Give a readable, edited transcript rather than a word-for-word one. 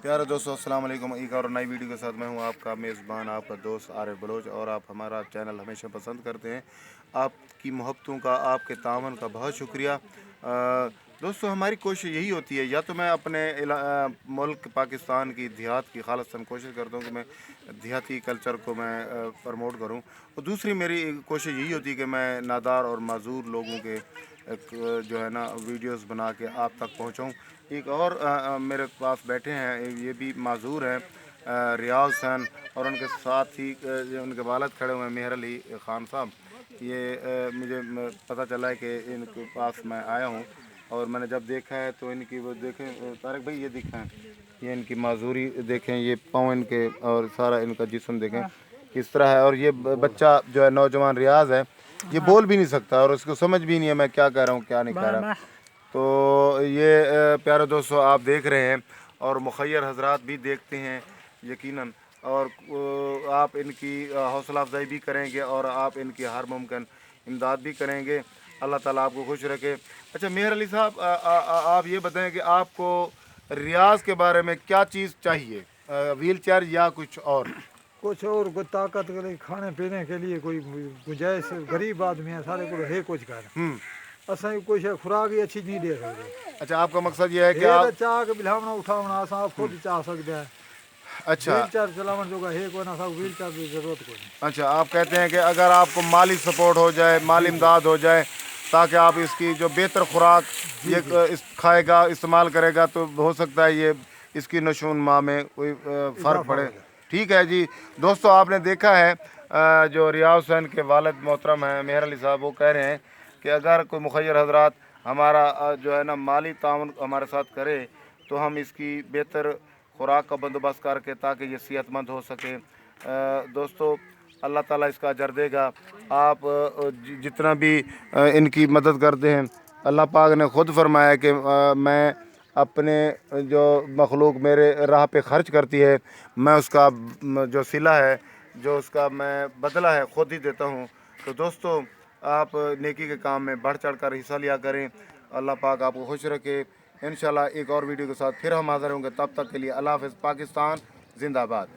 प्यारे दोस्तों अस्सलाम वालेकुम। एक और नई वीडियो के साथ मैं हूं आपका मेज़बान, आपका दोस्त आरिफ बलोच। और आप हमारा चैनल हमेशा पसंद करते हैं। आपकी मोहब्बतों का, आपके तावन का बहुत शुक्रिया। दोस्तों, हमारी कोशिश यही होती है, या तो मैं अपने मुल्क पाकिस्तान की देहात की खालिस्तान कोशिश करता हूँ कि मैं देहाती कल्चर को मैं प्रमोट करूँ, और दूसरी मेरी कोशिश यही होती है कि मैं नादार और माजूर लोगों के जो है ना वीडियोस बना के आप तक पहुँचाऊँ। एक और मेरे पास बैठे हैं, ये भी माजूर हैं, रियाज हुसैन, और उनके साथ ही जो उनके वालिद खड़े हुए हैं, मेहर अली ख़ान साहब। ये मुझे पता चला है कि इनके पास मैं आया हूँ, और मैंने जब देखा है तो इनकी वो देखें तारक भाई, ये दिखाएं, ये इनकी माजूरी देखें, ये पाँव इनके और सारा इनका जिस्म देखें किस तरह है। और ये बच्चा जो है नौजवान रियाज है, ये बोल भी नहीं सकता और उसको समझ भी नहीं है मैं क्या कह रहा हूँ क्या नहीं कह रहा। तो ये प्यारे दोस्तों आप देख रहे हैं, और मुखय्यर हजरात भी देखते हैं यकीनन, और आप इनकी हौसला अफजाई भी करेंगे और आप इनकी हर मुमकिन इमदाद भी करेंगे। अल्लाह ताला आपको खुश रखे। अच्छा मेहर अली साहब, आप ये बताएं कि आपको रियाज के बारे में क्या चीज़ चाहिए, व्हील चेयर या कुछ और? कुछ और कोई ताकत के लिए, खाने पीने के लिए कोई गुंजाइश, गरीब आदमी है, सारे को है कुछ कर असा कोई खुराक ही अच्छी नहीं दे सकते। अच्छा, आपका मकसद ये है कि आप आप चाह के बिलावना उठावना असा आप खुद चाह सकते हैं। अच्छा व्हील चेयर चलावन जो है कोई ना, सब व्हील चेयर की जरूरत कोई नहीं। अच्छा, आप कहते हैं कि अगर आपको माली सपोर्ट हो जाए, माली इमदाद हो जाए, ताकि आप इसकी जो बेहतर खुराक ये खाएगा, इस्तेमाल करेगा, तो हो सकता है ये इसकी नशून माह में कोई फ़र्क पड़े। ठीक है जी। दोस्तों, आपने देखा है जो रियाज हुसैन के वालिद मोहतरम हैं मेहर अली साहब, वो कह रहे हैं कि अगर कोई मुखय्यर हजरात हमारा जो है ना माली ताउन हमारे साथ करे, तो हम इसकी बेहतर खुराक का बंदोबस्त करके ताकि ये सेहतमंद हो सके। दोस्तों, अल्लाह ताला इसका अजर देगा। आप जितना भी इनकी मदद करते हैं, अल्लाह पाक ने ख़ुद फरमाया कि मैं अपने जो मखलूक मेरे राह पे ख़र्च करती है, मैं उसका जो सिला है, जो उसका मैं बदला है, ख़ुद ही देता हूँ। तो दोस्तों, आप नेकी के काम में बढ़ चढ़ कर हिस्सा लिया करें। अल्लाह पाक आपको खुश रखे। इंशाल्लाह एक और वीडियो के साथ फिर हम हाज़िर होंगे। तब तक के लिए अल्लाह हाफ़िज़। पाकिस्तान जिंदाबाद।